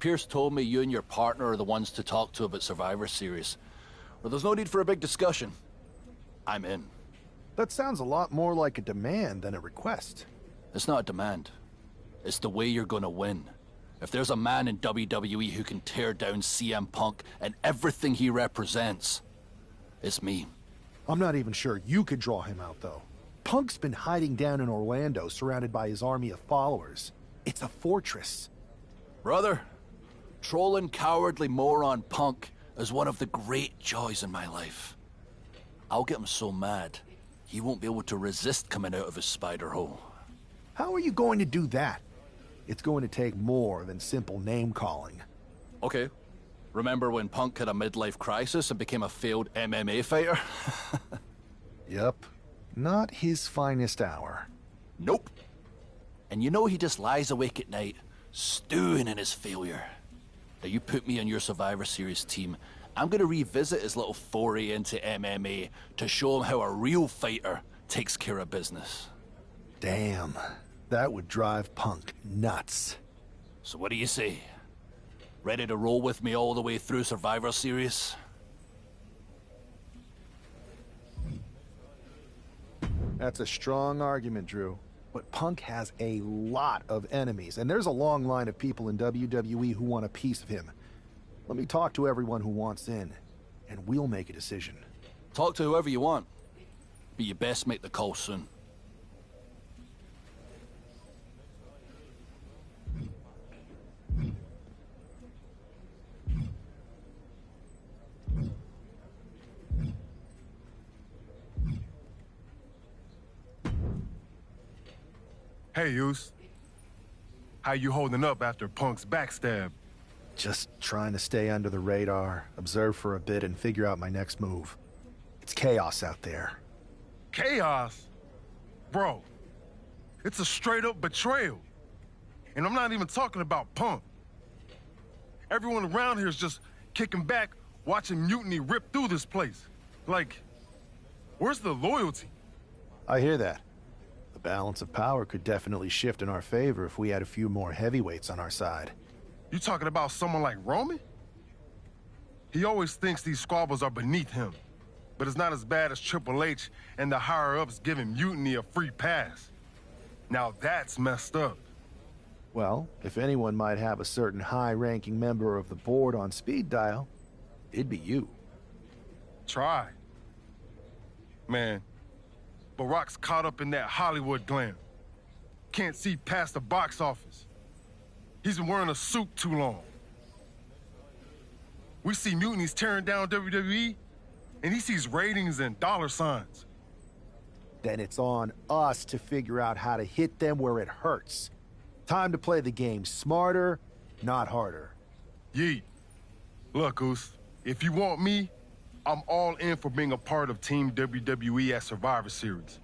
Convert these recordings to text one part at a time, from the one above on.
Pierce told me you and your partner are the ones to talk to about Survivor Series. Well, there's no need for a big discussion. I'm in. That sounds a lot more like a demand than a request. It's not a demand. It's the way you're gonna win. If there's a man in WWE who can tear down CM Punk and everything he represents, it's me. I'm not even sure you could draw him out, though. Punk's been hiding down in Orlando, surrounded by his army of followers. It's a fortress. Brother, trolling cowardly moron Punk is one of the great joys in my life. I'll get him so mad, he won't be able to resist coming out of his spider hole. How are you going to do that? It's going to take more than simple name-calling. Okay. Remember when Punk had a midlife crisis and became a failed MMA fighter? Yep. Not his finest hour. Nope. And you know he just lies awake at night, stewing in his failure. Now you put me on your Survivor Series team, I'm gonna revisit his little foray into MMA to show him how a real fighter takes care of business. Damn. That would drive Punk nuts. So what do you say? Ready to roll with me all the way through Survivor Series? That's a strong argument, Drew. But Punk has a lot of enemies, and there's a long line of people in WWE who want a piece of him. Let me talk to everyone who wants in, and we'll make a decision. Talk to whoever you want, but you best make the call soon. Hey, Yus. How you holding up after Punk's backstab? Just trying to stay under the radar, observe for a bit, and figure out my next move. It's chaos out there. Chaos? Bro, it's a straight-up betrayal. And I'm not even talking about Punk. Everyone around here is just kicking back, watching mutiny rip through this place. Like, where's the loyalty? I hear that. The balance of power could definitely shift in our favor if we had a few more heavyweights on our side. You talking about someone like Roman? He always thinks these squabbles are beneath him, but it's not as bad as Triple H and the higher-ups giving Mutiny a free pass. Now that's messed up. Well, if anyone might have a certain high-ranking member of the board on speed dial, it'd be you. Try. Man, Barack's caught up in that Hollywood glam. Can't see past the box office. He's been wearing a suit too long. We see mutinies tearing down WWE, and he sees ratings and dollar signs. Then it's on us to figure out how to hit them where it hurts. Time to play the game smarter, not harder. Yeet. Look, Oos, if you want me, I'm all in for being a part of Team WWE at Survivor Series.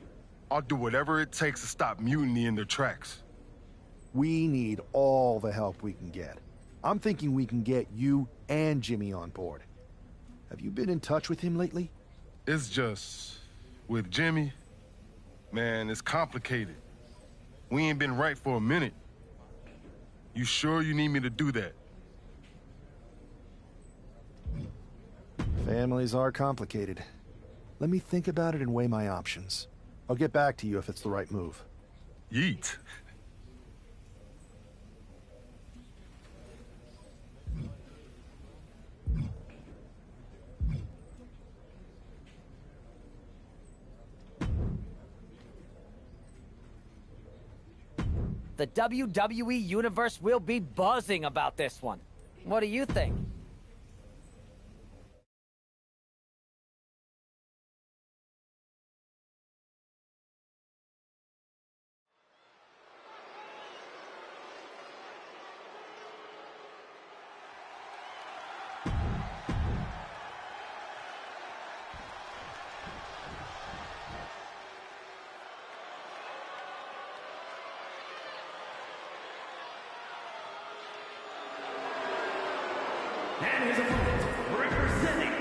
I'll do whatever it takes to stop mutiny in their tracks. We need all the help we can get. I'm thinking we can get you and Jimmy on board. Have you been in touch with him lately? It's just... with Jimmy, man, it's complicated. We ain't been right for a minute. You sure you need me to do that? Families are complicated. Let me think about it and weigh my options. I'll get back to you if it's the right move. Yeet. The WWE Universe will be buzzing about this one. What do you think? And his opponent, representing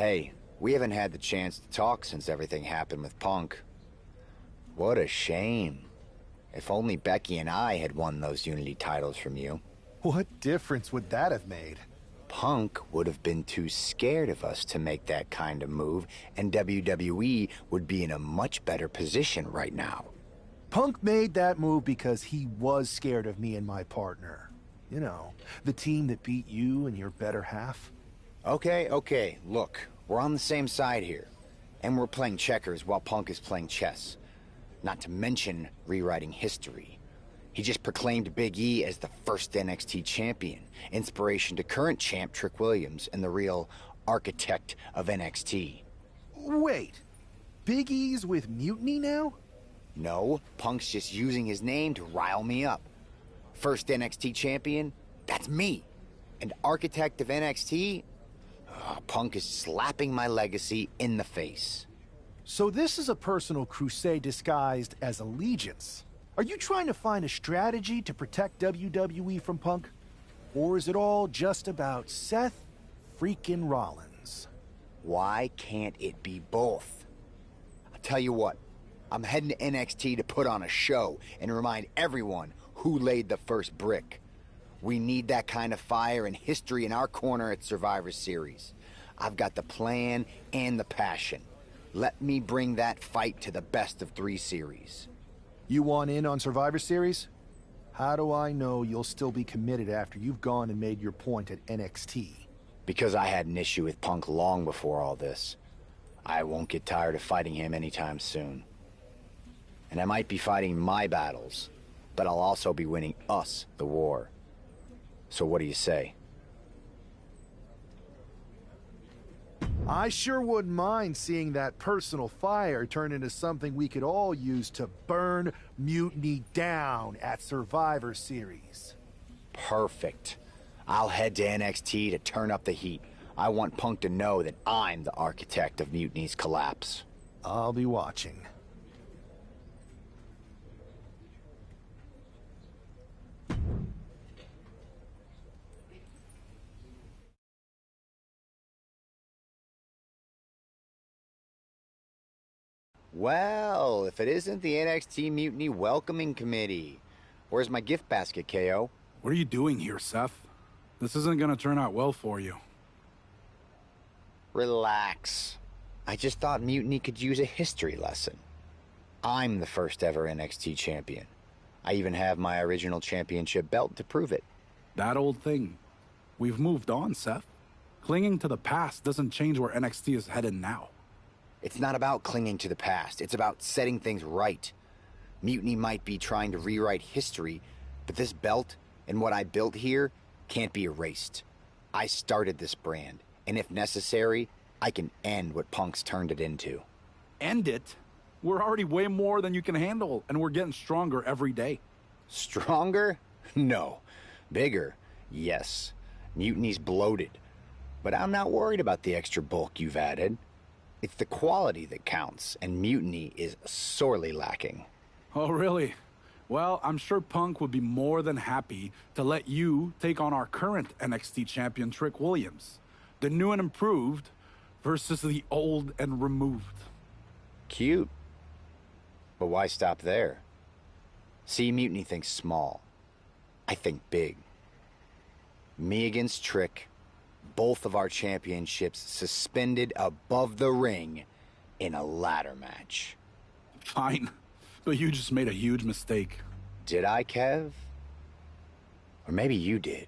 Hey, we haven't had the chance to talk since everything happened with Punk. What a shame. If only Becky and I had won those Unity titles from you. What difference would that have made? Punk would have been too scared of us to make that kind of move, and WWE would be in a much better position right now. Punk made that move because he was scared of me and my partner. You know, the team that beat you and your better half. Okay, look, we're on the same side here. And we're playing checkers while Punk is playing chess. Not to mention rewriting history. He just proclaimed Big E as the first NXT champion, inspiration to current champ Trick Williams and the real architect of NXT. Wait, Big E's with Mutiny now? No, Punk's just using his name to rile me up. First NXT champion? That's me. And architect of NXT? Punk is slapping my legacy in the face. So this is a personal crusade disguised as allegiance. Are you trying to find a strategy to protect WWE from Punk? Or is it all just about Seth freaking Rollins? Why can't it be both? I'll tell you what, I'm heading to NXT to put on a show and remind everyone who laid the first brick. We need that kind of fire and history in our corner at Survivor Series. I've got the plan and the passion. Let me bring that fight to the best of 3 series. You want in on Survivor Series? How do I know you'll still be committed after you've gone and made your point at NXT? Because I had an issue with Punk long before all this. I won't get tired of fighting him anytime soon. And I might be fighting my battles, but I'll also be winning us the war. So what do you say? I sure wouldn't mind seeing that personal fire turn into something we could all use to burn Mutiny down at Survivor Series. Perfect. I'll head to NXT to turn up the heat. I want Punk to know that I'm the architect of Mutiny's collapse. I'll be watching. Well, if it isn't the NXT Mutiny Welcoming Committee. Where's my gift basket, KO? What are you doing here, Seth? This isn't gonna turn out well for you. Relax. I just thought Mutiny could use a history lesson. I'm the first ever NXT champion. I even have my original championship belt to prove it. That old thing. We've moved on, Seth. Clinging to the past doesn't change where NXT is headed now. It's not about clinging to the past. It's about setting things right. Mutiny might be trying to rewrite history, but this belt and what I built here can't be erased. I started this brand, and if necessary, I can end what Punk's turned it into. End it? We're already way more than you can handle, and we're getting stronger every day. Stronger? No. Bigger? Yes. Mutiny's bloated. But I'm not worried about the extra bulk you've added. It's the quality that counts, and Mutiny is sorely lacking. Oh, really? Well, I'm sure Punk would be more than happy to let you take on our current NXT champion, Trick Williams. The new and improved versus the old and removed. Cute. But why stop there? See, Mutiny thinks small. I think big. Me against Trick. Both of our championships suspended above the ring in a ladder match. Fine, but you just made a huge mistake. Did I, Kev? Or maybe you did.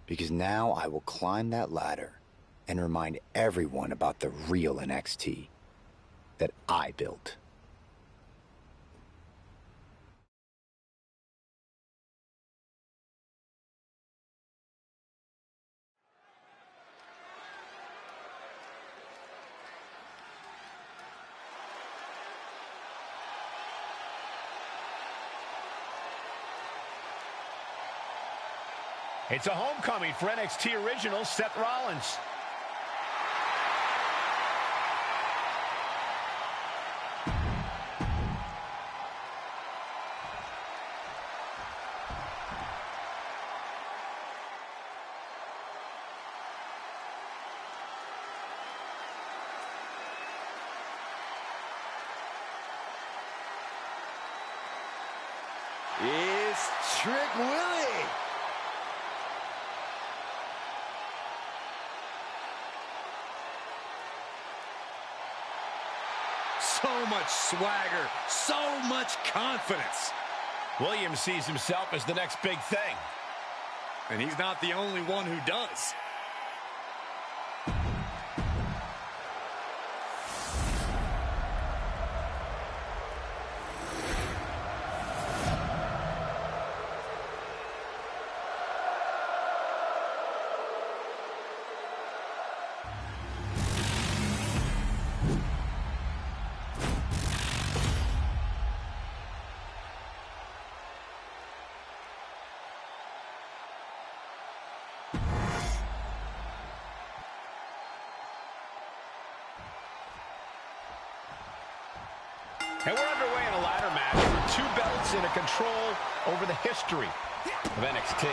Because now I will climb that ladder and remind everyone about the real NXT that I built. It's a homecoming for NXT original Seth Rollins. is Trick Willie. So much swagger, so much confidence. Williams sees himself as the next big thing. And he's not the only one who does. And we're underway in a ladder match with 2 belts and a control over the history of NXT.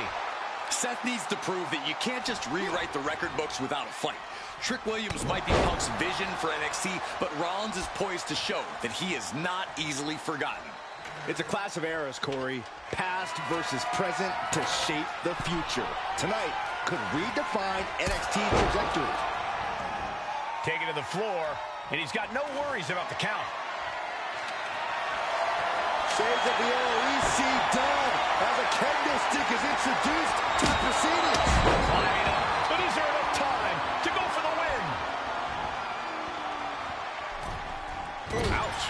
Seth needs to prove that you can't just rewrite the record books without a fight. Trick Williams might be Punk's vision for NXT, but Rollins is poised to show that he is not easily forgotten. It's a clash of eras, Corey. Past versus present to shape the future. Tonight could redefine NXT trajectory. Taken to the floor, and he's got no worries about the count. Shades of the OEC done as a kendo stick is introduced to the proceedings. Climbing up, but is there enough time to go for the win? Ooh. Ouch.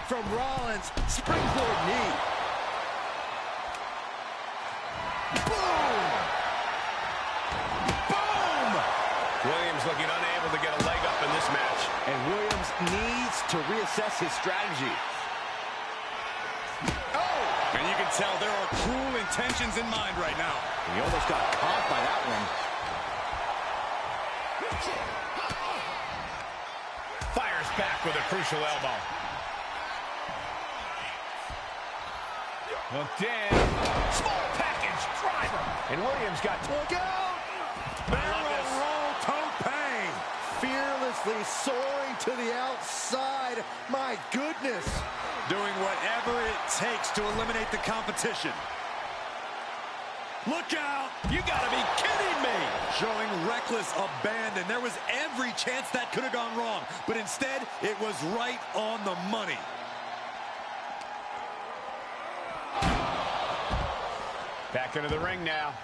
From Rollins, springboard knee. Boom! Boom! Williams looking unable to get a leg up in this match. And Williams needs to reassess his strategy. And you can tell there are cruel intentions in mind right now. He almost got caught by that one. Fires back with a crucial elbow. Hooked in. Small package driver. And Williams got... Look out! Barrel roll tope. Fearlessly soaring to the outside. My goodness. Doing whatever it takes to eliminate the competition. Look out! You gotta be kidding me! Showing reckless abandon. There was every chance that could have gone wrong, but instead, it was right on the money. Back into the ring now.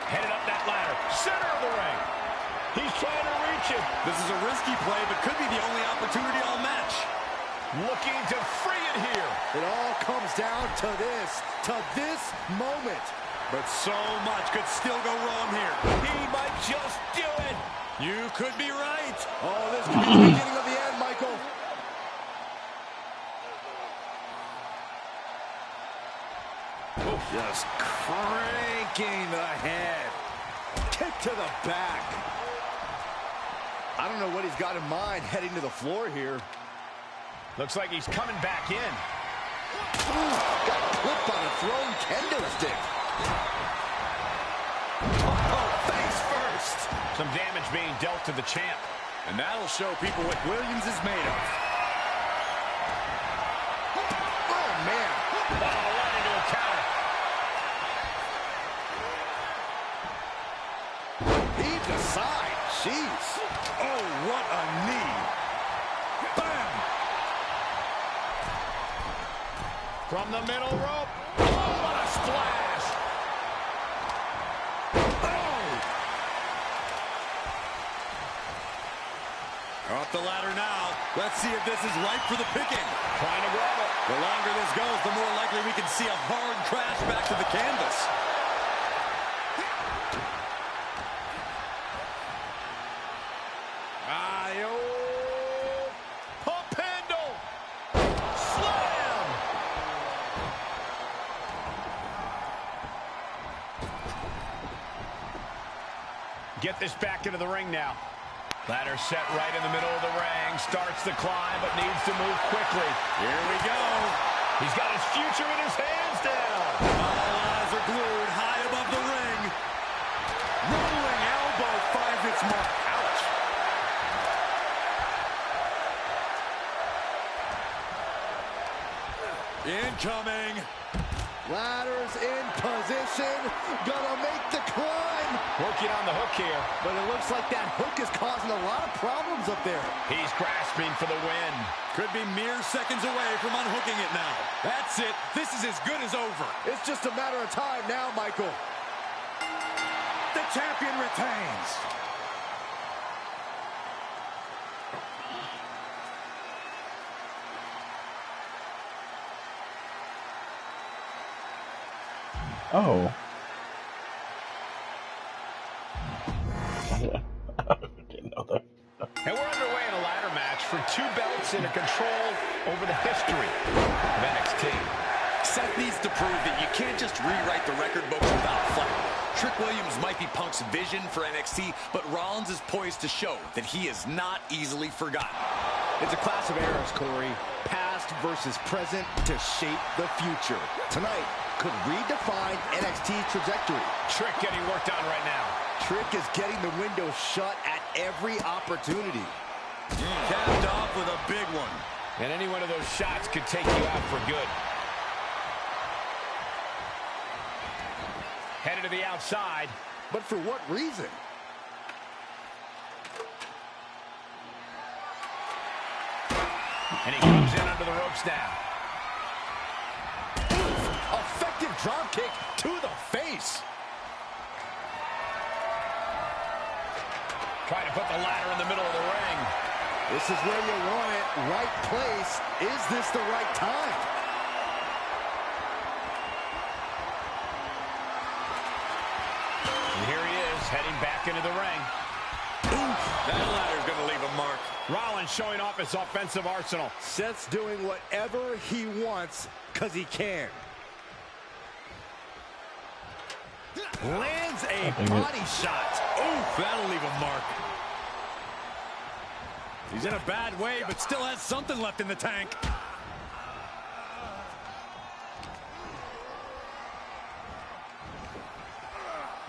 Headed up that ladder. Center of the ring. He's trying to reach it. This is a risky play, but could be the only opportunity all match. Looking to free it here. It all comes down to this moment. But so much could still go wrong here. He might just do it. You could be right. Oh, this could be the beginning of the end, Michael. Just cranking the head. Kick to the back. I don't know what he's got in mind heading to the floor here. Looks like he's coming back in. Ooh, got clipped on a thrown kendo stick. Oh, face first. Some damage being dealt to the champ. And that'll show people what Williams is made of. Oh, man. Oh, right into a counter. Heaved aside. Jeez. Oh, what a knee. Bam! From the middle rope. Oh, what a splash. Oh! Off the ladder now. Let's see if this is ripe for the picking. Trying to grab it. The longer this goes, the more likely we can see a hard crash back to the canvas. Pump handle. Slam. Get this back into the ring now. Ladder set right in the middle of the ring. Starts the climb, but needs to move quickly. Here we go. He's got his future in his hands now. All eyes are glued high above the ring. Rolling elbow finds its mark. Ouch. incoming. Ladder's in position. Gonna make the climb. Working on the hook here. But it looks like that hook is causing a lot of problems up there. He's grasping for the win. Could be mere seconds away from unhooking it now. That's it. This is as good as over. It's just a matter of time now, Michael. The champion retains. Oh. Didn't know that. And we're underway in a ladder match for 2 belts and a control over the history of NXT. Seth needs to prove that you can't just rewrite the record books without a fight. Trick Williams might be Punk's vision for NXT, but Rollins is poised to show that he is not easily forgotten. It's a clash of eras, Corey. Past versus present to shape the future. Tonight could redefine NXT's trajectory. Trick getting worked on right now. Trick is getting the window shut at every opportunity. Capped off with a big one. And any one of those shots could take you out for good. Headed to the outside. But for what reason? And he comes in under the ropes now. Effective drop kick to the face. Trying to put the ladder in the middle of the ring. This is where you want it. Right place. Is this the right time? And here he is, heading back into the ring. Oof, that ladder's going to leave a mark. Rollins showing off his offensive arsenal. Seth's doing whatever he wants because he can. Lands a body shot. Oof, that'll leave a mark. He's in a bad way, but still has something left in the tank.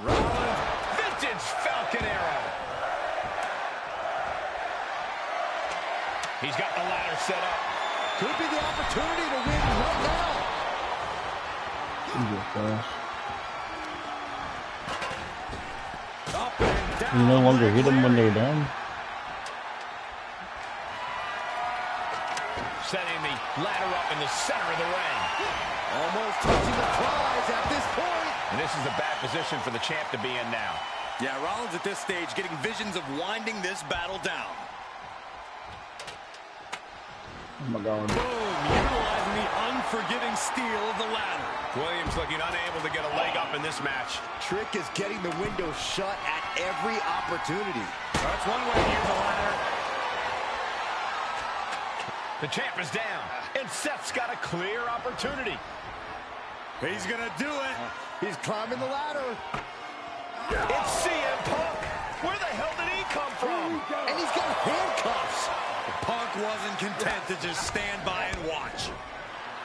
Rollins, vintage Falcon Arrow. He's got the ladder set up. Could be the opportunity to win right now. Up and down. You no longer hit them when they're down. Setting the ladder up in the center of the ring. Almost touching the prize at this point. And this is a bad position for the champ to be in now. Yeah, Rollins at this stage getting visions of winding this battle down. Oh my God. Boom, utilizing the unforgiving steel of the ladder. Williams looking unable to get a leg up in this match. Trick is getting the window shut at every opportunity. That's one way to use the ladder. The champ is down, and Seth's got a clear opportunity. He's gonna do it. He's climbing the ladder. It's CM Punk. Where the hell did he come from? And he's got handcuffs. Punk wasn't content to just stand by and watch.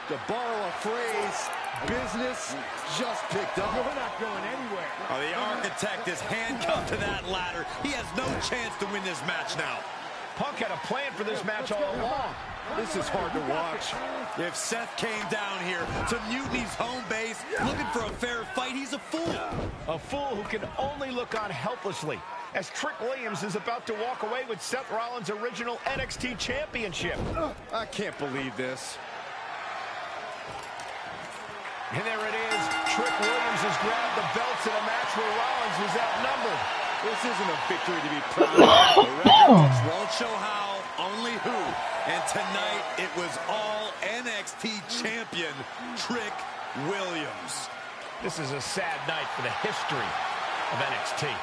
To borrow a phrase, business just picked up. We're not going anywhere. Oh, the architect is handcuffed to that ladder. He has no chance to win this match now. Punk had a plan for this match all along. This is hard to watch. If Seth came down here to Mutiny's home base looking for a fair fight, he's a fool. A fool who can only look on helplessly as Trick Williams is about to walk away with Seth Rollins' original NXT championship. I can't believe this. And there it is. Trick Williams has grabbed the belts in a match where Rollins was outnumbered. This isn't a victory to be proud of. The record books won't show how, only who. And tonight, it was all NXT champion Trick Williams. This is a sad night for the history of NXT.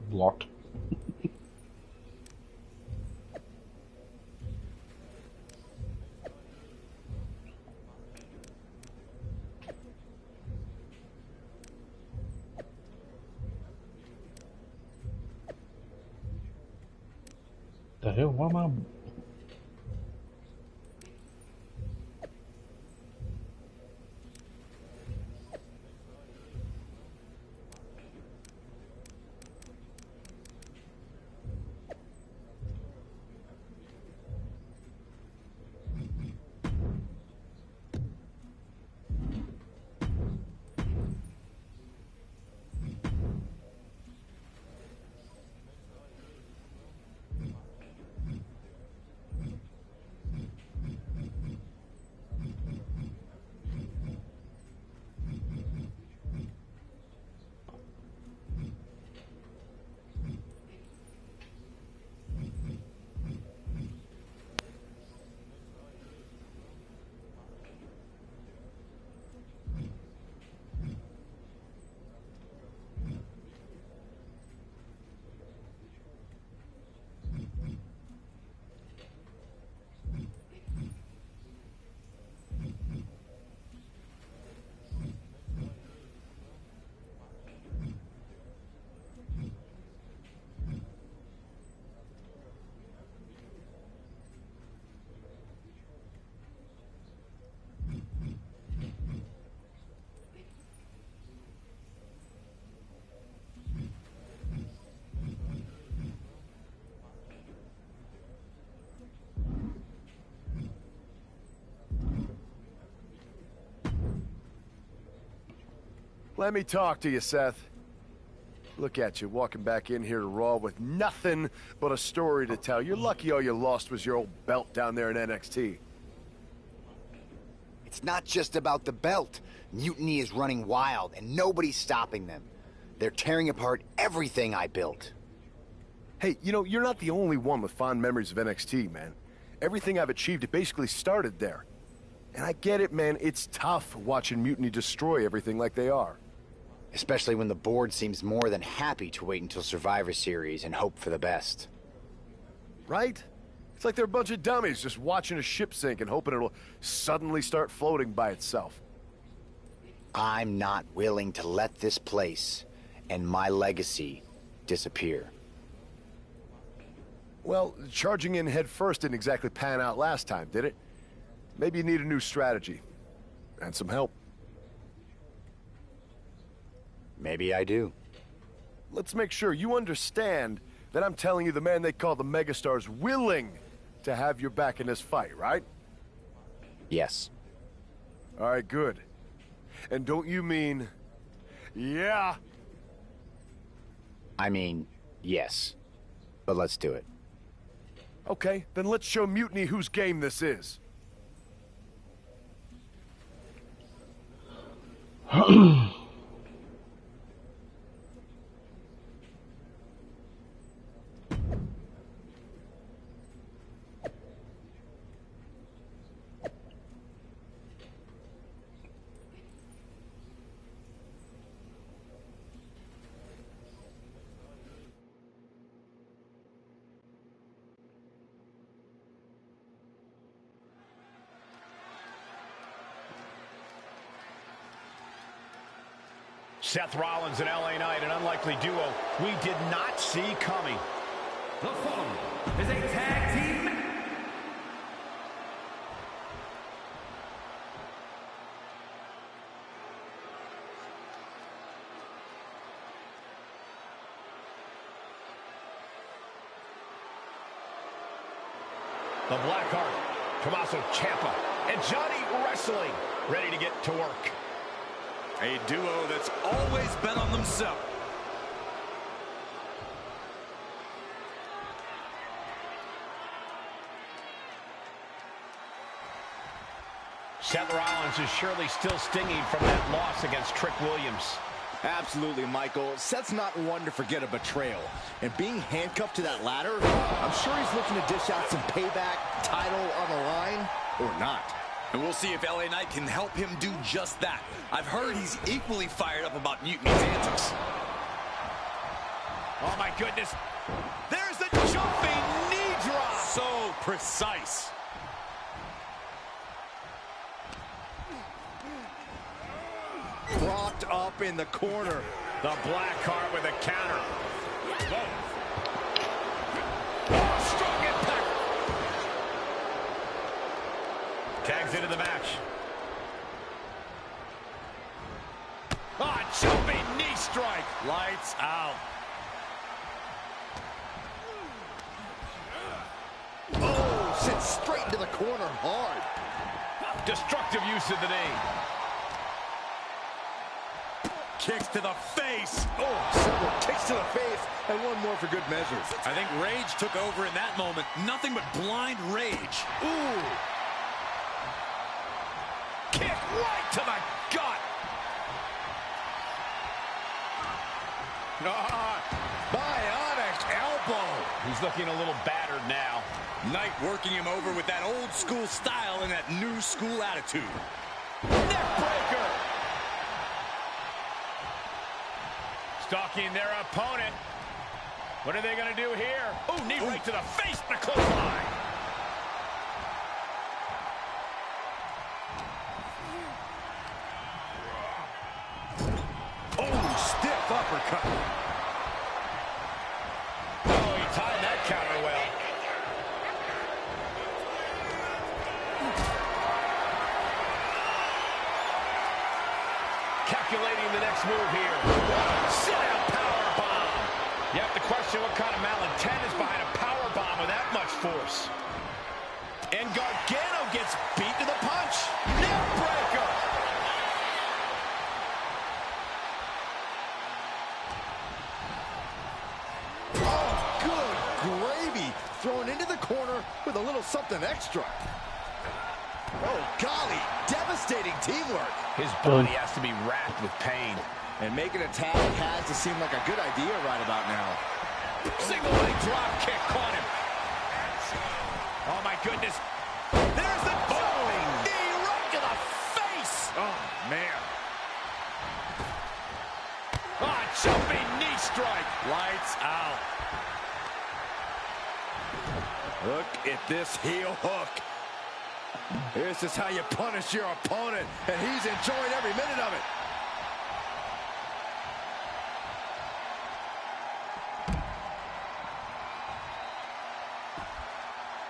Blocked. The hell? Why am I? Let me talk to you, Seth. Look at you, walking back in here to Raw with nothing but a story to tell. You're lucky all you lost was your old belt down there in NXT. It's not just about the belt. Mutiny is running wild, and nobody's stopping them. They're tearing apart everything I built. Hey, you know, you're not the only one with fond memories of NXT, man. Everything I've achieved, it basically started there. And I get it, man. It's tough watching Mutiny destroy everything like they are. Especially when the board seems more than happy to wait until Survivor Series and hope for the best. Right? It's like they're a bunch of dummies just watching a ship sink and hoping it'll suddenly start floating by itself. I'm not willing to let this place and my legacy disappear. Well, charging in head first didn't exactly pan out last time, did it? Maybe you need a new strategy. And some help. Maybe I do. Let's make sure you understand that I'm telling you the man they call the Megastar's willing to have your back in this fight, right? Yes. All right, good. And don't you mean... yeah? I mean, yes. But let's do it. Okay, then let's show Mutiny whose game this is. Seth Rollins and LA Knight, an unlikely duo we did not see coming. The following is a tag team. The Blackheart, Tommaso Ciampa, and Johnny Wrestling ready to get to work. A duo that's always bet on themselves. Seth Rollins is surely still stinging from that loss against Trick Williams. Absolutely, Michael. Seth's not one to forget a betrayal. And being handcuffed to that ladder, I'm sure he's looking to dish out some payback, title on the line, or not. And we'll see if LA Knight can help him do just that. I've heard he's equally fired up about Mutiny's antics. Oh, my goodness. There's the jumping knee drop. So precise. Propped up in the corner. The Blackheart with a counter. Oh, struck it Tags into the match. Jumping knee strike. Lights out. Oh, sent straight into the corner hard. Destructive use of the knee. Kicks to the face. Oh, several kicks to the face, and one more for good measure. I think rage took over in that moment. Nothing but blind rage. Ooh. Kick right to the gut. Bionic elbow. He's looking a little battered now. Knight working him over with that old school style and that new school attitude. Neckbreaker. Stalking their opponent. What are they going to do here? Oh, knee right to the face, the clothesline. Oh, stiff uppercut. Oh, he timed that counter well. Calculating the next move here. Sit-down powerbomb. You have to question what kind of malintent is behind a powerbomb with that much force. And Gargano gets beat to the punch. Neckbreaker. Oh, good gravy. Thrown into the corner with a little something extra. Oh, golly. Devastating teamwork. His body has to be racked with pain. And making a tag has to seem like a good idea right about now. Single leg drop kick caught him. Oh, my goodness. There's the jumping knee right to the face. Oh, man. Jumping knee strike. Lights out. Look at this heel hook. This is how you punish your opponent, and he's enjoying every minute of it.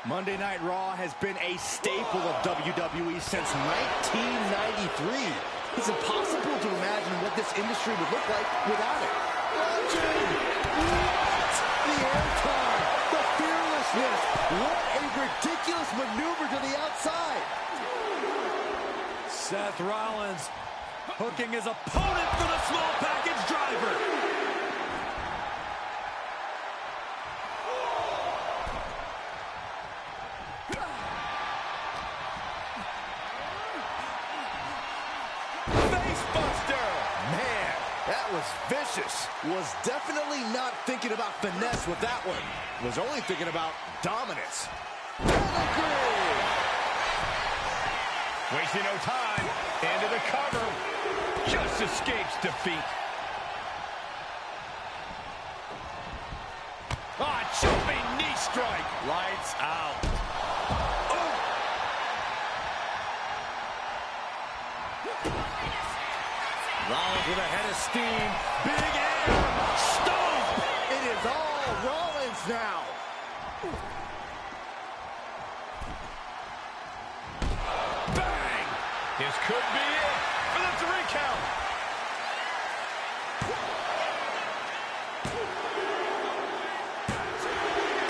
Monday Night Raw has been a staple of WWE since 1993. It's impossible to imagine what this industry would look like without it. What? The airtime, the fearlessness. What a ridiculous maneuver to the outside. Seth Rollins hooking his opponent for the small package driver. Vicious. Was definitely not thinking about finesse with that one. Was only thinking about dominance. Wasting no time. Into the cover. Just escapes defeat. Jumping knee strike. Lights out. Rollins with a head of steam. Big air. Stomp. It is all Rollins now. Bang. This could be it for the 3 count.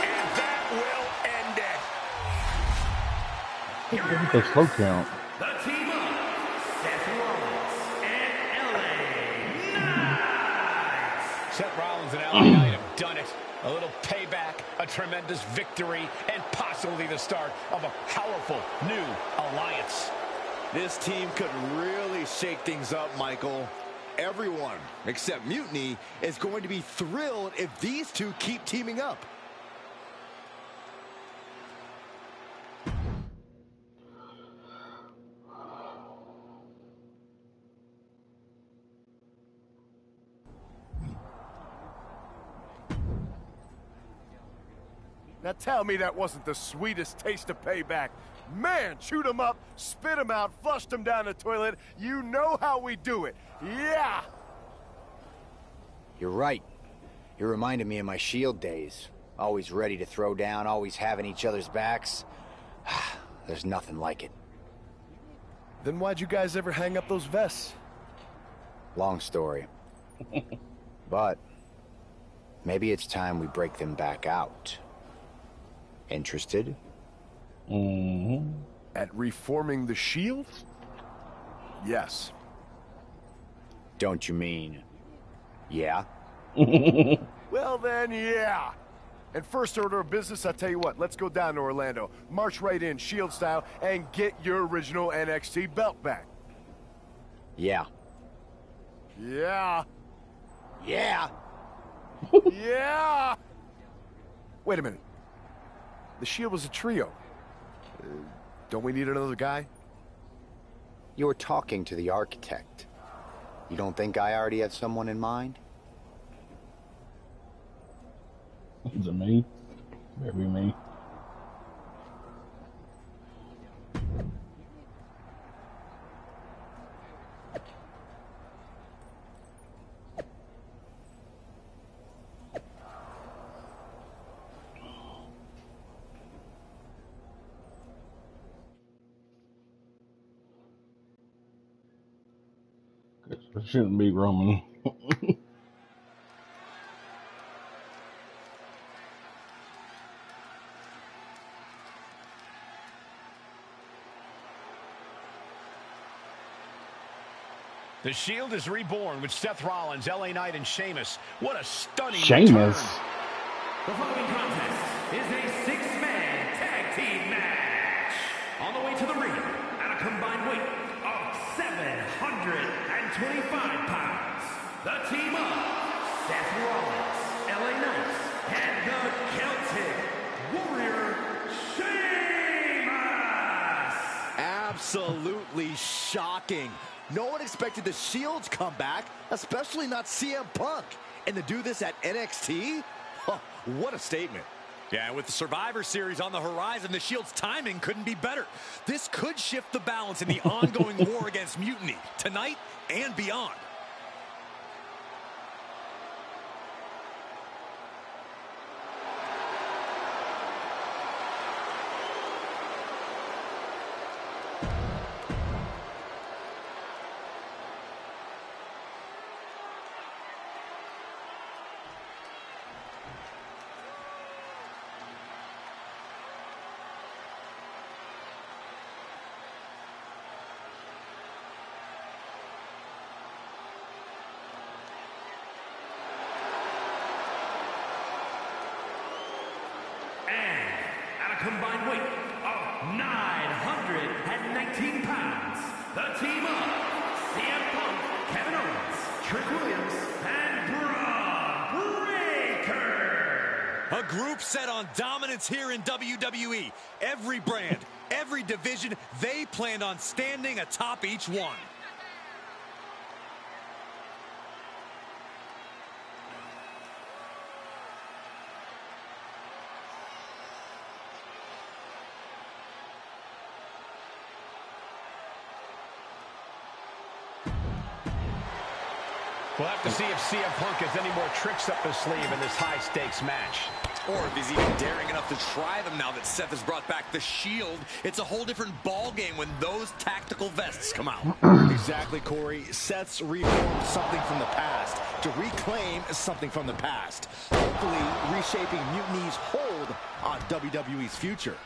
And that will end it. Look at the slow count. The team up, Seth Rollins and LA Knight. Seth Rollins and LA Knight have done it. A little payback, a tremendous victory, and possibly the start of a powerful new alliance. This team could really shake things up, Michael. Everyone, except Mutiny, is going to be thrilled if these two keep teaming up. Now tell me that wasn't the sweetest taste of payback. Man, chewed him up, spit him out, flushed him down the toilet. You know how we do it. Yeah! You're right. You reminded me of my Shield days. Always ready to throw down, always having each other's backs. There's nothing like it. Then why'd you guys ever hang up those vests? Long story. But maybe it's time we break them back out. Interested? Mm-hmm. At reforming the Shield? Yes. Don't you mean, yeah? Well then, yeah. And first order of business, I'll tell you what, let's go down to Orlando, march right in, Shield style, and get your original NXT belt back. Yeah. Yeah. Yeah. Yeah. Wait a minute. The Shield was a trio. Don't we need another guy? You were talking to the architect. You don't think I already had someone in mind? Is it me? Better be me. Guess it shouldn't be Roman. The Shield is reborn with Seth Rollins, LA Knight, and Sheamus. What a stunning Sheamus. return. The following contest is a six-man tag team match. On the way to the ring, at a combined weight of 725 pounds, the team of Seth Rollins, LA Knight, and the Celtic Warrior, Sheamus. Absolutely shocking. No one expected the Shield's comeback, especially not CM Punk. And to do this at NXT? Huh, what a statement. Yeah, with the Survivor Series on the horizon, the Shield's timing couldn't be better. This could shift the balance in the ongoing war against mutiny, tonight and beyond. Combined weight of 919 pounds. The team of CM Punk, Kevin Owens, Trick Williams, and Braun Breaker. A group set on dominance here in WWE. Every brand, every division, they planned on standing atop each one. We'll have to see if CM Punk has any more tricks up his sleeve in this high-stakes match. Or if he's even daring enough to try them now that Seth has brought back the Shield. It's a whole different ballgame when those tactical vests come out. Exactly, Corey. Seth's reformed something from the past to reclaim something from the past. Hopefully reshaping Mutiny's hold on WWE's future.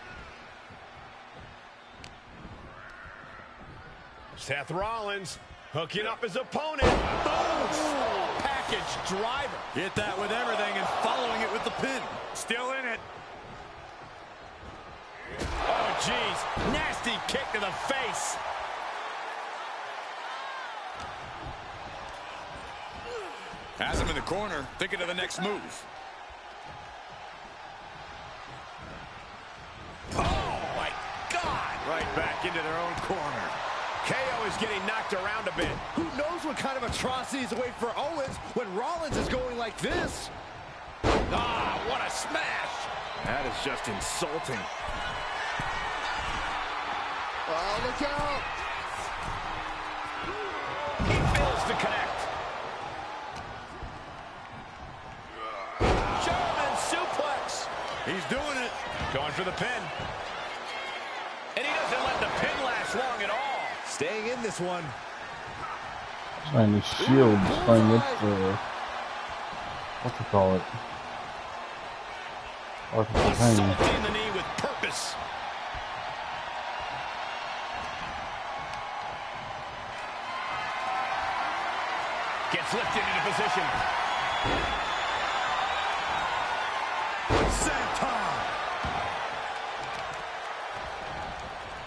Seth Rollins hooking up his opponent. Boom! Package driver. Hit that with everything and following it with the pin. Still in it. Oh, jeez. Nasty kick to the face. Has him in the corner, thinking of the next move. Oh, my God. Right back into their own corner. KO is getting knocked around a bit. Who knows what kind of atrocities await for Owens when Rollins is going like this? Ah, what a smash. That is just insulting. Oh, look out! He fails to connect. German suplex. He's doing it. Going for the pin. And he doesn't let the pin last long at all. Staying in this one. And the Shield playing its what you call it? Assaulting the knee with purpose. Gets lifted into position. Senton!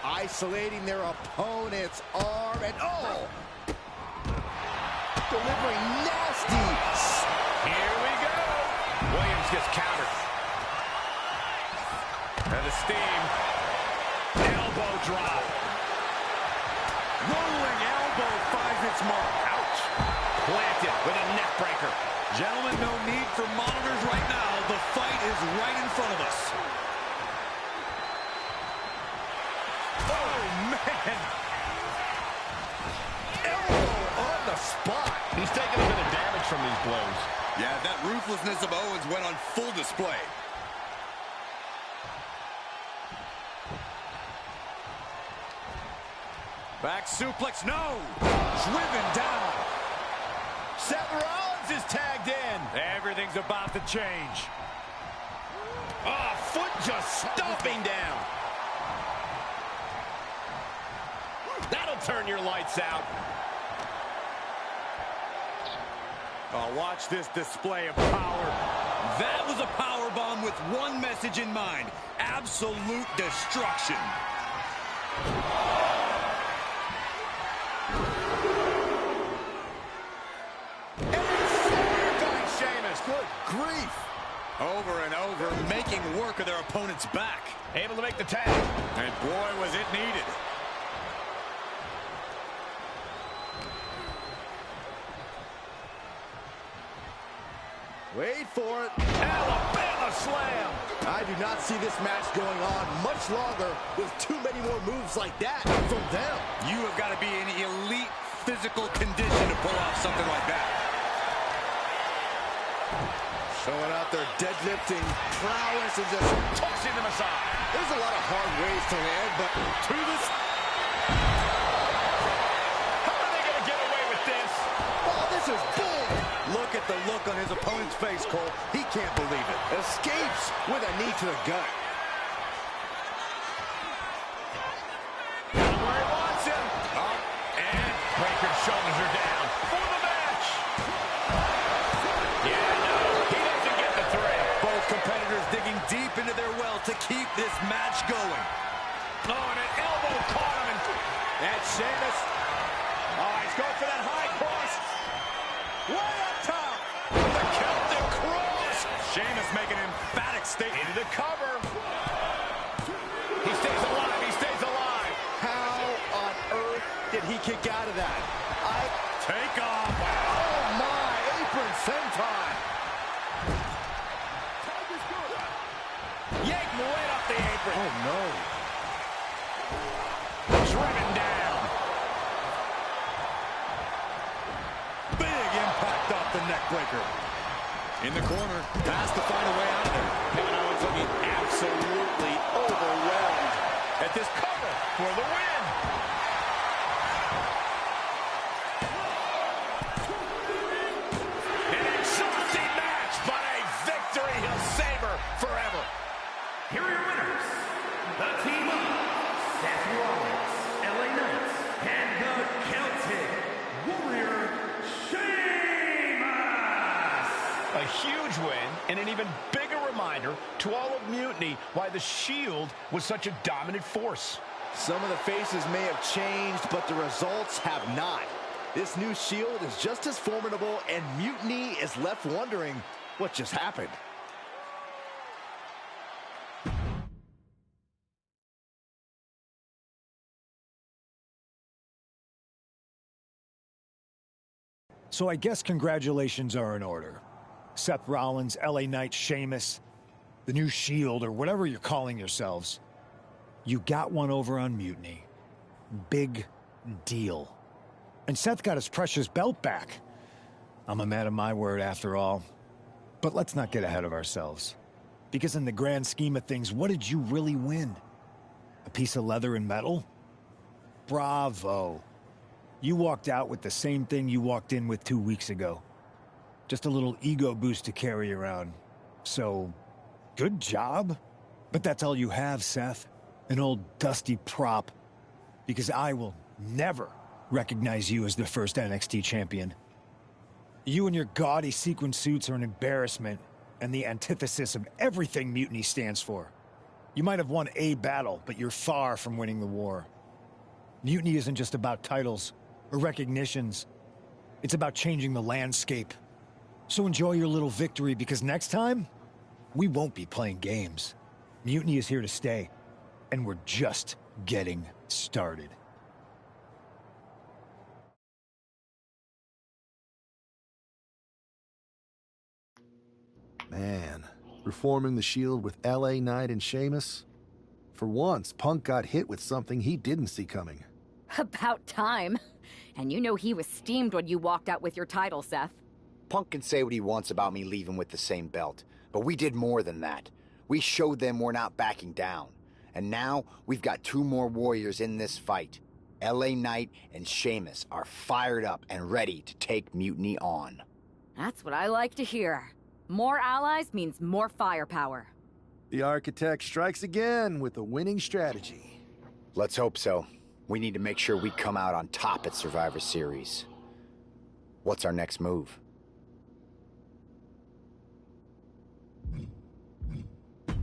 Isolating their opponent's arm and delivering nasty. Here we go. Williams gets countered. And the steam. Elbow drop. Rolling elbow finds its mark. Ouch. Planted with a neck breaker. Gentlemen, no need for monitors right now. The fight is right in front of us. Oh, man. Elbow on the spot. He's taking a bit of damage from these blows. Yeah, that ruthlessness of Owens went on full display. Back suplex, no! Driven down. Seth Rollins is tagged in. Everything's about to change. Oh, foot just stomping down. That'll turn your lights out. Oh, watch this display of power. That was a power bomb with one message in mind: absolute destruction. Good grief. Over and over, making work of their opponent's back. Able to make the tag. And boy, was it needed. Wait for it. Alabama slam. I do not see this match going on much longer with too many more moves like that from them. You have got to be in elite physical condition to pull off something like that. Showing out their deadlifting prowess and just Tossing them aside. There's a lot of hard ways to land, but to this. How are they going to get away with this? Oh, this is big. Look at the look on his opponent's face, Cole. He can't believe it. Escapes with a knee to the gut. Where he wants him. Oh, and Breaker's shoulders are down for the match. Yeah, no, he doesn't get the three. Both competitors digging deep into their well to keep this match going. Oh, and an elbow caught him. And Sheamus. Oh, he's going for that high cross. Way up top. The Celtic cross. Sheamus making an emphatic statement. Into the cover. He stays alive. He stays alive. How on earth did he kick out of that? Take off. Oh my, apron senton. Yanked right off the apron. Oh no. Driven down. Big impact off the neck breaker. In the corner, has to find a way out of there. Kevin Owens looking absolutely overwhelmed at this cover for the win. An exhausting match, but a victory he'll savor forever. Here are your winners. The team of Seth Rollins, LA Knight, and the Celtic Warrior, Sheamus. A huge win and an even bigger reminder to all of Mutiny why the Shield was such a dominant force. Some of the faces may have changed, but the results have not. This new Shield is just as formidable, and Mutiny is left wondering what just happened. So I guess congratulations are in order. Seth Rollins, LA Knight, Sheamus, the new Shield, or whatever you're calling yourselves. You got one over on Mutiny. Big deal. And Seth got his precious belt back. I'm a man of my word after all. But let's not get ahead of ourselves. Because in the grand scheme of things, what did you really win? A piece of leather and metal? Bravo. You walked out with the same thing you walked in with 2 weeks ago. Just a little ego boost to carry around. So, good job. But that's all you have, Seth. An old dusty prop. Because I will never recognize you as the first NXT champion. You and your gaudy sequin suits are an embarrassment and the antithesis of everything Mutiny stands for. You might have won a battle, but you're far from winning the war. Mutiny isn't just about titles or recognitions. It's about changing the landscape. So enjoy your little victory, because next time, we won't be playing games. Mutiny is here to stay, and we're just getting started. Man, reforming the Shield with LA Knight and Sheamus? For once, Punk got hit with something he didn't see coming. About time. And you know he was steamed when you walked out with your title, Seth. Punk can say what he wants about me leaving with the same belt, but we did more than that. We showed them we're not backing down. And now, we've got 2 more warriors in this fight. LA Knight and Sheamus are fired up and ready to take Mutiny on. That's what I like to hear. More allies means more firepower. The Architect strikes again with a winning strategy. Let's hope so. We need to make sure we come out on top at Survivor Series. What's our next move?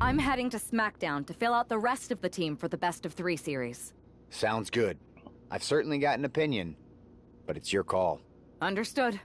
I'm heading to SmackDown to fill out the rest of the team for the Best of 3 series. Sounds good. I've certainly got an opinion, but it's your call. Understood.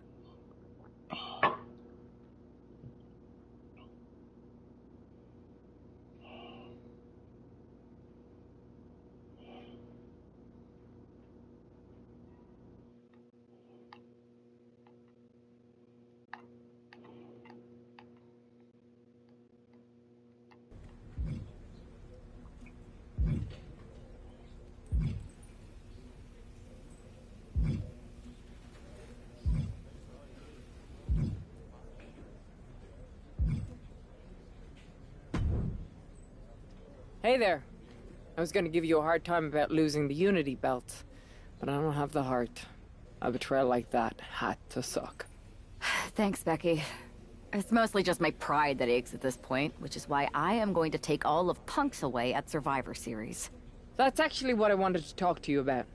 Hey there. I was gonna give you a hard time about losing the Unity belt, but I don't have the heart. A betrayal like that had to suck. Thanks, Becky. It's mostly just my pride that aches at this point, which is why I am going to take all of Punk's away at Survivor Series. That's actually what I wanted to talk to you about.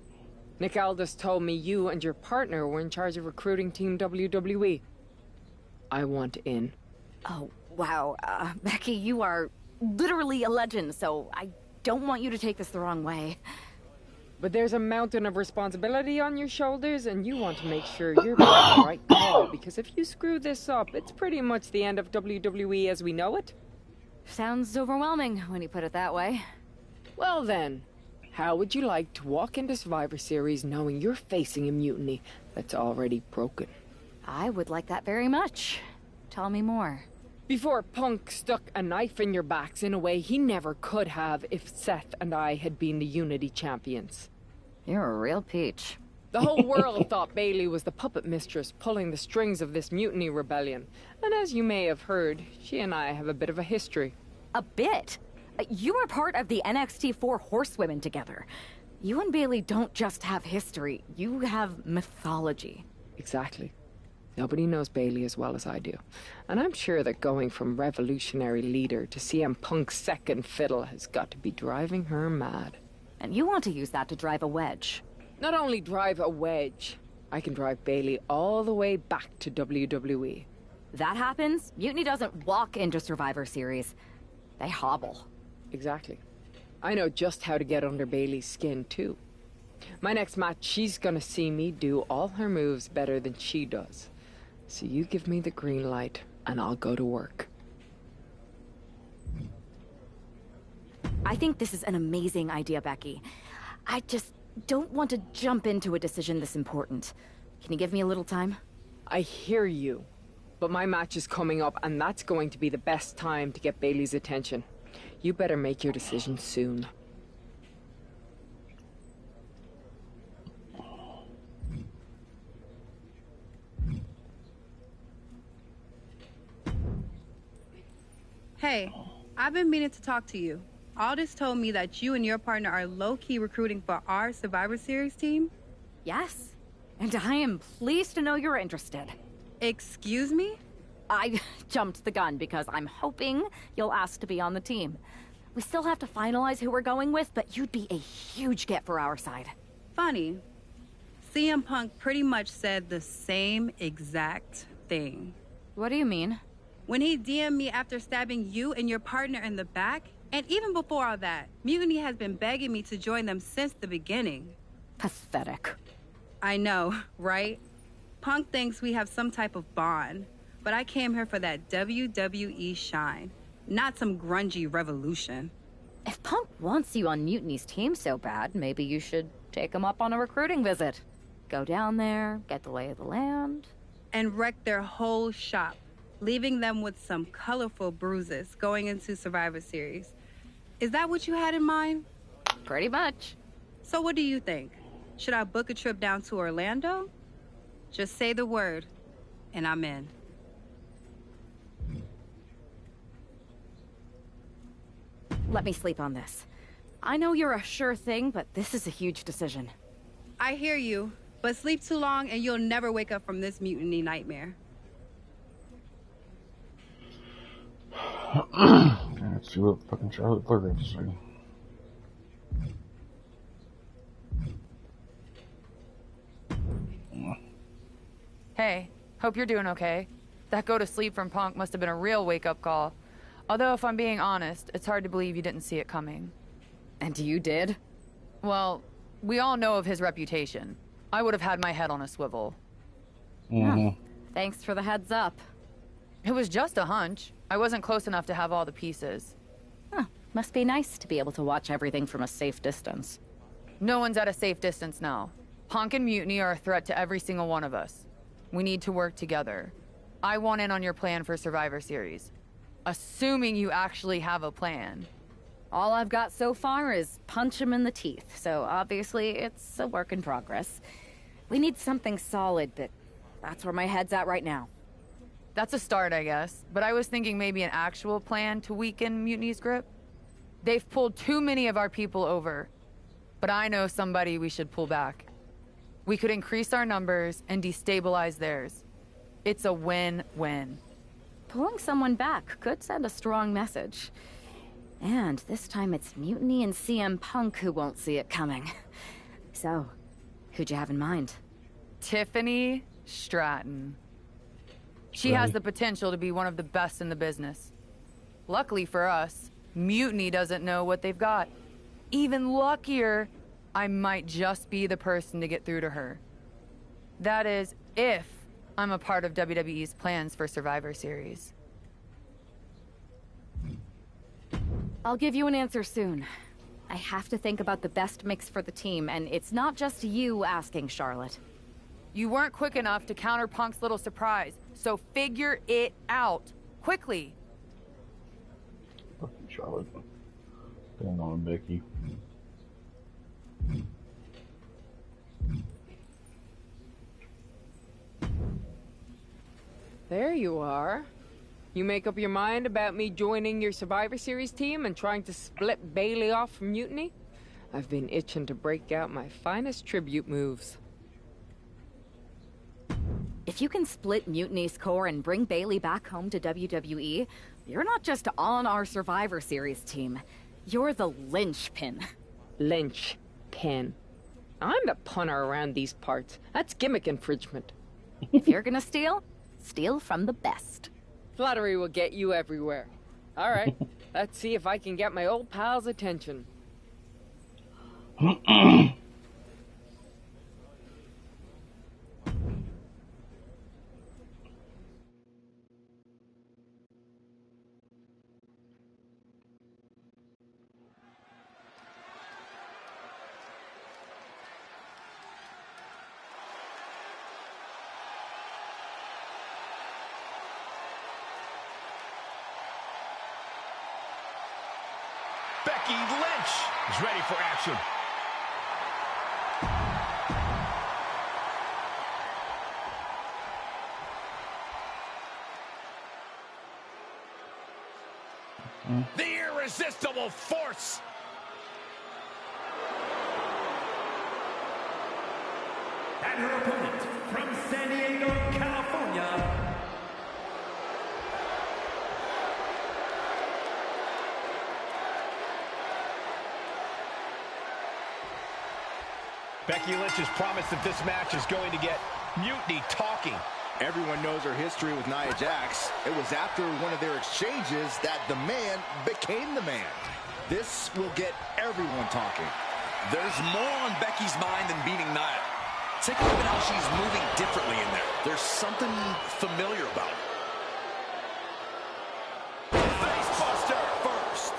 Nick Aldis told me you and your partner were in charge of recruiting Team WWE. I want in. Oh, wow. Becky, you are literally a legend, so I don't want you to take this the wrong way. But there's a mountain of responsibility on your shoulders, and you want to make sure you're making the right call, because if you screw this up, it's pretty much the end of WWE as we know it. Sounds overwhelming when you put it that way. Well then, how would you like to walk into Survivor Series knowing you're facing a mutiny that's already broken? I would like that very much. Tell me more. Before Punk stuck a knife in your backs in a way he never could have if Seth and I had been the Unity champions. You're a real peach. The whole world thought Bayley was the puppet mistress pulling the strings of this mutiny rebellion. And as you may have heard, she and I have a bit of a history. A bit? You were part of the NXT 4 Horsewomen together. You and Bayley don't just have history, you have mythology. Exactly. Nobody knows Bayley as well as I do. And I'm sure that going from revolutionary leader to CM Punk's second fiddle has got to be driving her mad. And you want to use that to drive a wedge. Not only drive a wedge, I can drive Bayley all the way back to WWE. That happens, Mutiny doesn't walk into Survivor Series. They hobble. Exactly. I know just how to get under Bayley's skin, too. My next match, she's gonna see me do all her moves better than she does. So you give me the green light, and I'll go to work. I think this is an amazing idea, Becky. I just don't want to jump into a decision this important. Can you give me a little time? I hear you, but my match is coming up, and that's going to be the best time to get Bayley's attention. You better make your decision soon. Hey, I've been meaning to talk to you. Aldous told me that you and your partner are low-key recruiting for our Survivor Series team? Yes. And I am pleased to know you're interested. Excuse me? I jumped the gun because I'm hoping you'll ask to be on the team. We still have to finalize who we're going with, but you'd be a huge get for our side. Funny. CM Punk pretty much said the same exact thing. What do you mean? When he DM'd me after stabbing you and your partner in the back, and even before all that, Mutiny has been begging me to join them since the beginning. Pathetic. I know, right? Punk thinks we have some type of bond, but I came here for that WWE shine, not some grungy revolution. If Punk wants you on Mutiny's team so bad, maybe you should take him up on a recruiting visit. Go down there, get the lay of the land. And wreck their whole shop, leaving them with some colorful bruises going into Survivor Series. Is that what you had in mind? Pretty much. So what do you think? Should I book a trip down to Orlando? Just say the word, and I'm in. Let me sleep on this. I know you're a sure thing, but this is a huge decision. I hear you, but sleep too long and you'll never wake up from this mutiny nightmare. Let's see what fucking Charlotte Flair has to say. Hey, hope you're doing okay. That go to sleep from Punk must have been a real wake-up call. Although, if I'm being honest, it's hard to believe you didn't see it coming. And you did? Well, we all know of his reputation. I would have had my head on a swivel. Thanks for the heads up. It was just a hunch. I wasn't close enough to have all the pieces. Huh. Must be nice to be able to watch everything from a safe distance. No one's at a safe distance now. Punk and Mutiny are a threat to every single one of us. We need to work together. I want in on your plan for Survivor Series. Assuming you actually have a plan. All I've got so far is punch him in the teeth, so obviously it's a work in progress. We need something solid, but that's where my head's at right now. That's a start, I guess. But I was thinking maybe an actual plan to weaken Mutiny's grip. They've pulled too many of our people over. But I know somebody we should pull back. We could increase our numbers and destabilize theirs. It's a win-win. Pulling someone back could send a strong message. And this time it's Mutiny and CM Punk who won't see it coming. So, who'd you have in mind? Tiffany Stratton. She has the potential to be one of the best in the business. Luckily for us, Mutiny doesn't know what they've got. Even luckier, I might just be the person to get through to her. That is, if I'm a part of WWE's plans for Survivor Series. I'll give you an answer soon. I have to think about the best mix for the team, and it's not just you asking, Charlotte. You weren't quick enough to counter Punk's little surprise, so figure it out. Quickly. Fucking Charlotte. Hang on, Becky. There you are. You make up your mind about me joining your Survivor Series team and trying to split Bailey off from Mutiny? I've been itching to break out my finest tribute moves. If you can split Mutiny's core and bring Bailey back home to WWE, you're not just on our Survivor Series team. You're the linchpin. Linchpin. I'm the punter around these parts. That's gimmick infringement. If you're gonna steal, steal from the best. Flattery will get you everywhere. All right, let's see if I can get my old pal's attention. Becky Lynch is ready for action. The irresistible force. And her opponent from San Diego, California, Becky Lynch has promised that this match is going to get Mutiny talking. Everyone knows her history with Nia Jax. It was after one of their exchanges that the man became the man. This will get everyone talking. There's more on Becky's mind than beating Nia. Take a look at how she's moving differently in there. There's something familiar about it. Facebuster first.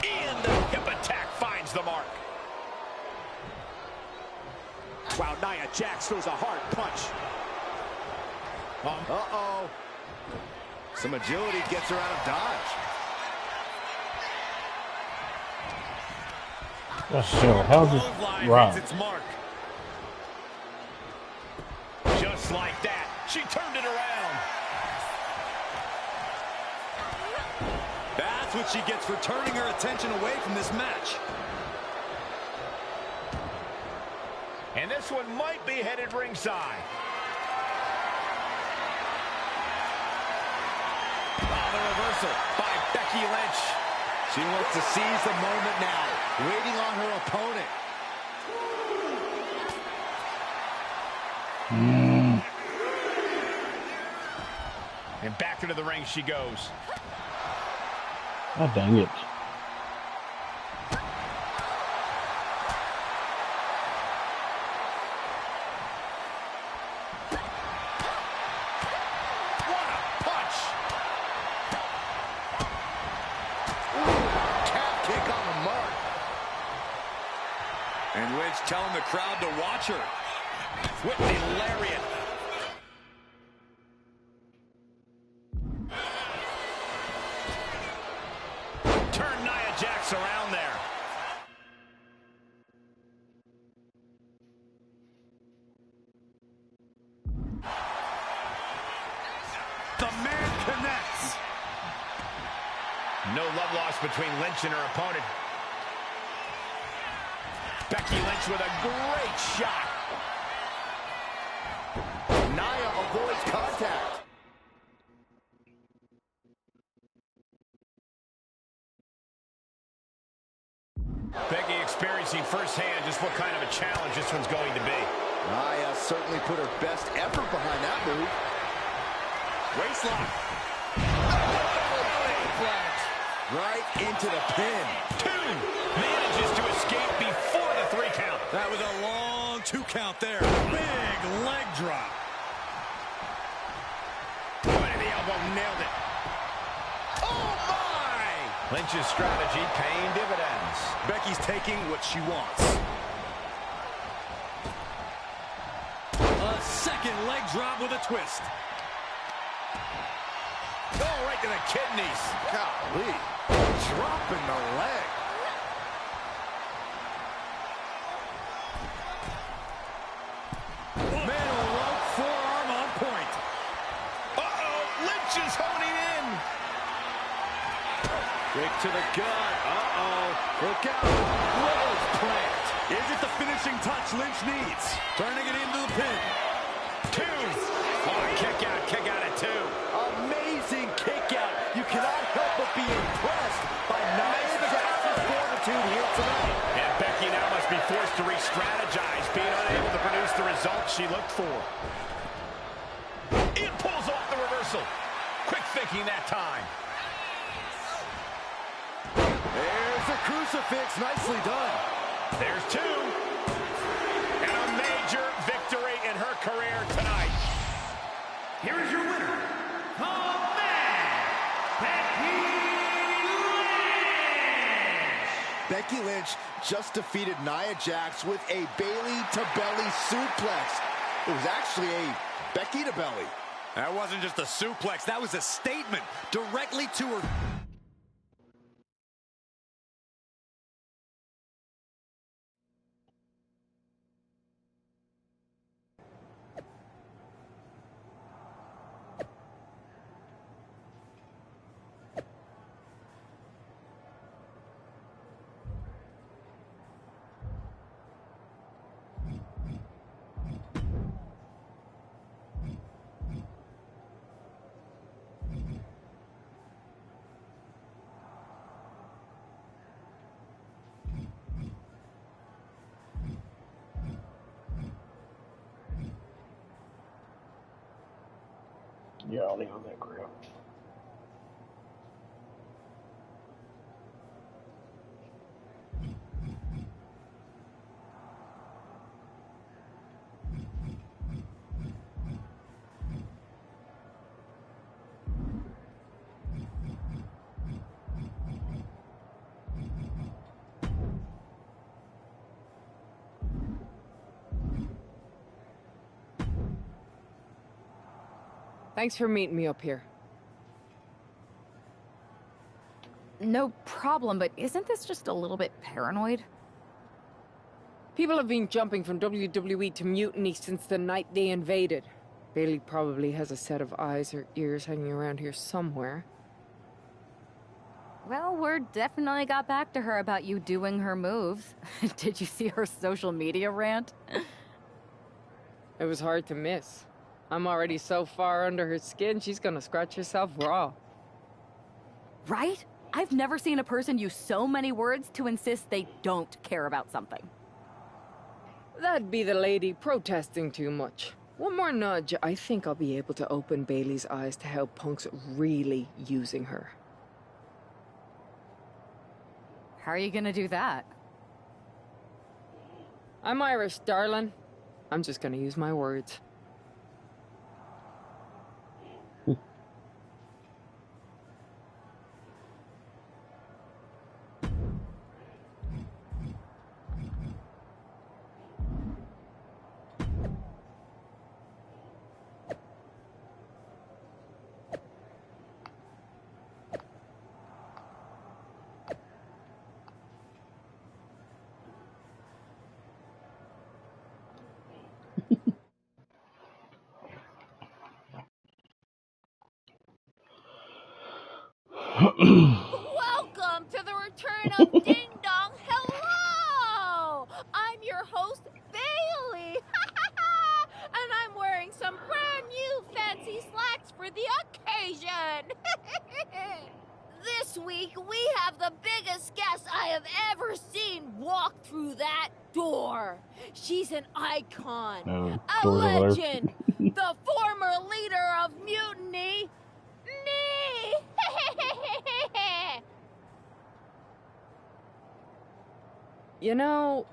And the hip attack finds the mark. Wow, Nia Jax throws a hard punch. Uh-oh. Some agility gets her out of dodge. So how's this right? Its mark. Just like that, she turned it around. That's what she gets for turning her attention away from this match. And this one might be headed ringside. Oh, the reversal by Becky Lynch. She wants to seize the moment now, waiting on her opponent. And back into the ring she goes. Oh, dang it. And Lynch telling the crowd to watch her. With the lariat. Turn Nia Jax around there. The man connects. No love lost between Lynch and her opponent. Becky Lynch with a great shot. Nia avoids contact. Becky experiencing firsthand just what kind of a challenge this one's going to be. Nia certainly put her best effort behind that move. Waistlock. Right into the pin. Two manages to escape before the 3 count. That was a long 2 count there. Big leg drop. Right in the elbow, nailed it. Oh my! Lynch's strategy paying dividends. Becky's taking what she wants. A second leg drop with a twist. Oh, right to the kidneys. Golly. Dropping the leg. Middle rope forearm on point. Uh-oh, Lynch is honing in. Kick to the gut. Uh-oh. Look out. Rose plant. Is it the finishing touch Lynch needs? Turning it into the pin. 2. Oh, kick out at 2. Amazing kick out. You cannot help but be impressed by Nia Jax's fortitude here tonight. And Becky now must be forced to re-strategize, being unable to produce the results she looked for. It pulls off the reversal. Quick thinking that time. There's a crucifix. Nicely done. There's 2. And a major victory in her career tonight. here is your winner, the man, Becky Lynch. Becky Lynch just defeated Nia Jax with a Bailey-to-belly suplex. It was actually a Becky-to-belly. That wasn't just a suplex. That was a statement directly to her. Yeah, I don't think it was that great. Thanks for meeting me up here. No problem, but isn't this just a little bit paranoid? People have been jumping from WWE to Mutiny since the night they invaded. Bailey probably has a set of eyes or ears hanging around here somewhere. Well, word definitely got back to her about you doing her moves. Did you see her social media rant? It was hard to miss. I'm already so far under her skin, she's gonna scratch herself raw. Right? I've never seen a person use so many words to insist they don't care about something. That'd be the lady protesting too much. One more nudge, I think I'll be able to open Bailey's eyes to how Punk's really using her. How are you gonna do that? I'm Irish, darling. I'm just gonna use my words. Welcome to the return of Ding Dong. Hello! I'm your host, Bailey. And I'm wearing some brand new fancy slacks for the occasion. This week, we have the biggest guest I have ever seen walk through that door. She's an icon, a legend, the former leader of Mutiny, me! You know,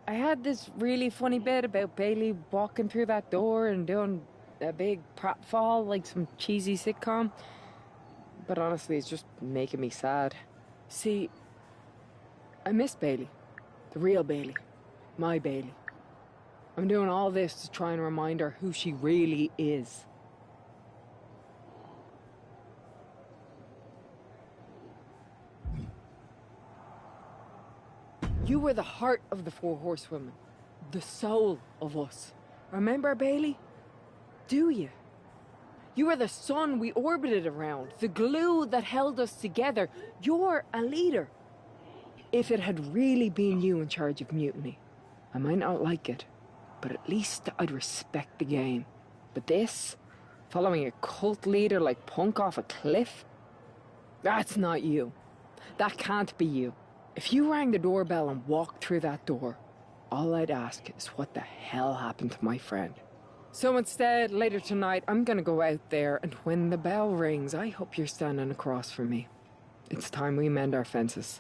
I had this really funny bit about Bailey walking through that door and doing a big pratfall like some cheesy sitcom. But honestly, it's just making me sad. See, I miss Bailey. The real Bailey. My Bailey. I'm doing all this to try and remind her who she really is. You were the heart of the Four Horsewomen. The soul of us. Remember, Bailey? Do you? You were the sun we orbited around. The glue that held us together. You're a leader. If it had really been you in charge of Mutiny, I might not like it, but at least I'd respect the game. But this, following a cult leader like Punk off a cliff, that's not you. That can't be you. If you rang the doorbell and walked through that door, all I'd ask is what the hell happened to my friend. So instead, later tonight, I'm gonna go out there, and when the bell rings, I hope you're standing across from me. It's time we mend our fences.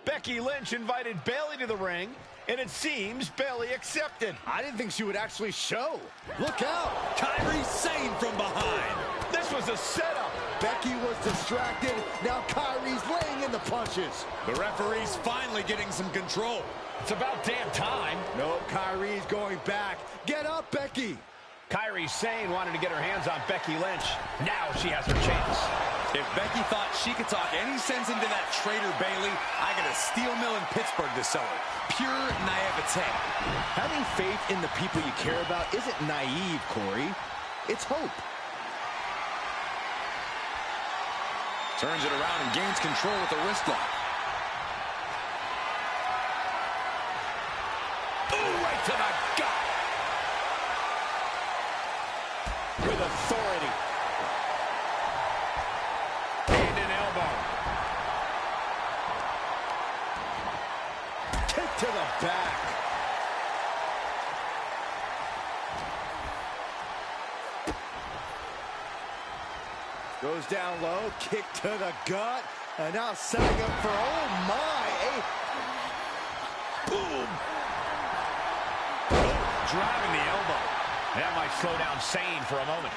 Becky Lynch invited Bailey to the ring, and it seems Bailey accepted. I didn't think she would actually show. Look out! Kairi Sane from behind. This was a setup. Becky was distracted. Now Kairi's laying in the punches. The referee's finally getting some control. It's about damn time. No, Kairi's going back. Get up, Becky. Kairi Sane wanted to get her hands on Becky Lynch. Now she has her chance. If Becky thought she could talk any sense into that traitor Bailey, I got a steel mill in Pittsburgh to sell her. Pure naivete. Having faith in the people you care about isn't naive, Corey. It's hope. Turns it around and gains control with the wrist lock. Ooh, right to the gut. With authority. And an elbow. to the back. Goes down low, kick to the gut, and now setting up for, oh my, boom! Driving the elbow. That might slow down Sane for a moment.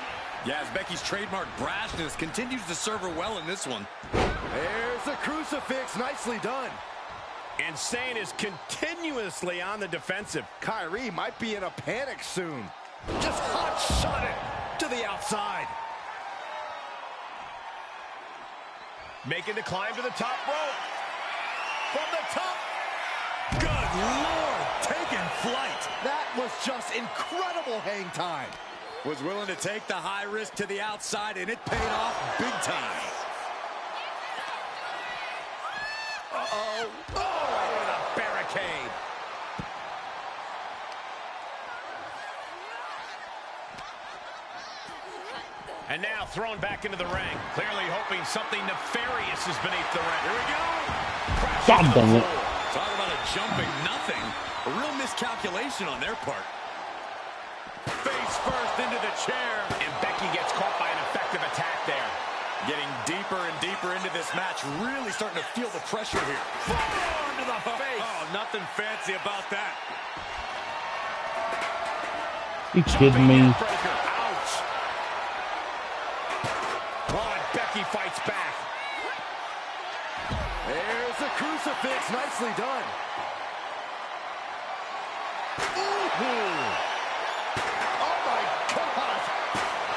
Yeah, as Becky's trademark brashness continues to serve her well in this one. There's the crucifix, nicely done. And Sane is continuously on the defensive. Kyrie might be in a panic soon. Just hot shot it to the outside. Making the climb to the top rope. From the top. Good Lord, taking flight. That was just incredible hang time. Was willing to take the high risk to the outside, and it paid off big time. Uh-oh. Oh, right into the barricade. And now thrown back into the ring. Clearly hoping something nefarious is beneath the ring. Here we go. God dang it. Talk about a jumping nothing. A real miscalculation on their part. Face first into the chair. And Becky gets caught by an effective attack there. Getting deeper and deeper into this match. Really starting to feel the pressure here. Forearm to the face. Oh, nothing fancy about that. You kidding me? Ouch. Oh, Becky fights back. There's the crucifix, nicely done. Ooh. Oh my God.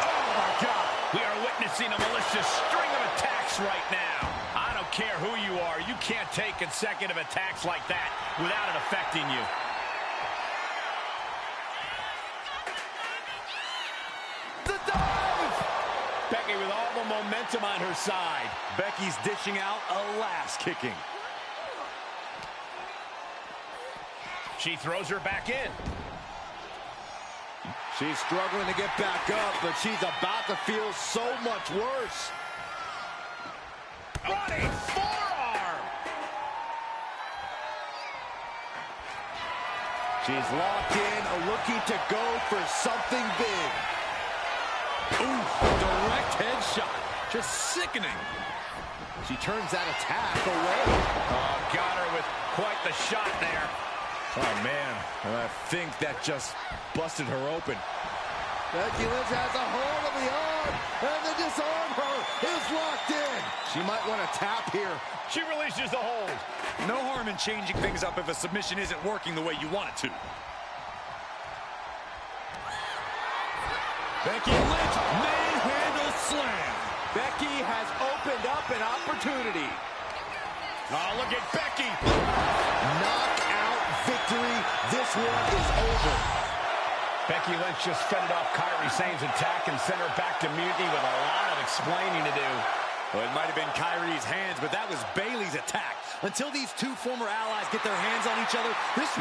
Oh my God. We are witnessing a malicious string of attacks right now. I don't care who you are. You can't take consecutive attacks like that without it affecting you. Becky with all the momentum on her side. Becky's dishing out a last kicking. She throws her back in. She's struggling to get back up, but she's about to feel so much worse. Running forearm. She's locked in, looking to go for something big. Ooh, direct headshot. Just sickening. She turns that attack away. Oh, got her with quite the shot there. Oh, man. And I think that just busted her open. Becky Lynch has a hold of the arm, and the disarm her is locked in. She might want to tap here. She releases the hold. No harm in changing things up if a submission isn't working the way you want it to. Becky Lynch, manhandle slam. Becky has opened up an opportunity. Oh, look at Becky. Knockout victory. This one is over. Becky Lynch just fended off Kairi Sane's attack and sent her back to mutiny with a lot of explaining to do. Well, it might have been Kairi's hands, but that was Bayley's attack. Until these two former allies get their hands on each other, this...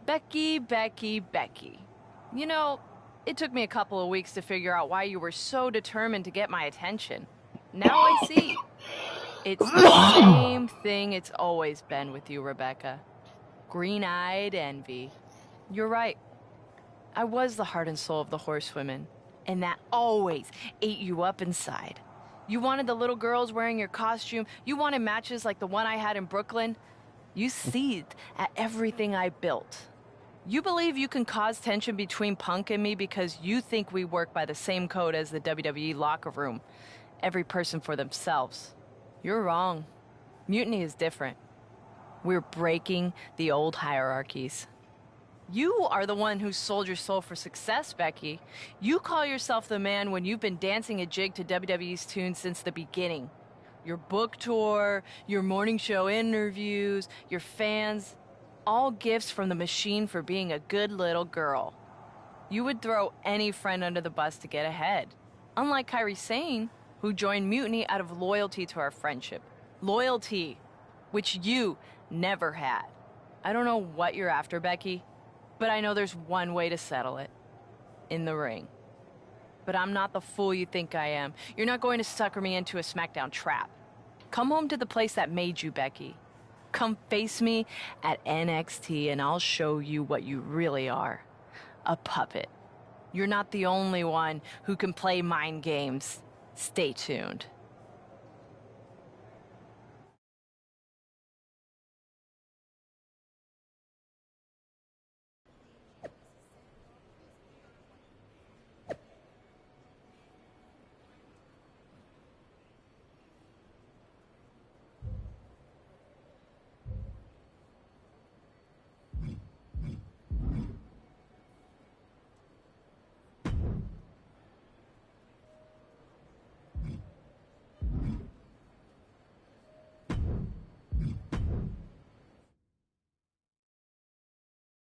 Becky, Becky, Becky. You know, it took me a couple of weeks to figure out why you were so determined to get my attention. Now I see. It's the same thing it's always been with you, Rebecca. Green-eyed envy. You're right. I was the heart and soul of the Horsewomen, and that always ate you up inside. You wanted the little girls wearing your costume. You wanted matches like the one I had in Brooklyn. You seethed at everything I built. You believe you can cause tension between Punk and me because you think we work by the same code as the WWE locker room. Every person for themselves. You're wrong. Mutiny is different. We're breaking the old hierarchies. You are the one who sold your soul for success, Becky. You call yourself the man when you've been dancing a jig to WWE's tune since the beginning. Your book tour, your morning show interviews, your fans, all gifts from the machine for being a good little girl. You would throw any friend under the bus to get ahead. Unlike Kairi Sane, who joined Mutiny out of loyalty to our friendship. Loyalty, which you never had. I don't know what you're after, Becky, but I know there's one way to settle it. In the ring. But I'm not the fool you think I am. You're not going to sucker me into a SmackDown trap. Come home to the place that made you, Becky. Come face me at NXT and I'll show you what you really are. A puppet. You're not the only one who can play mind games. Stay tuned.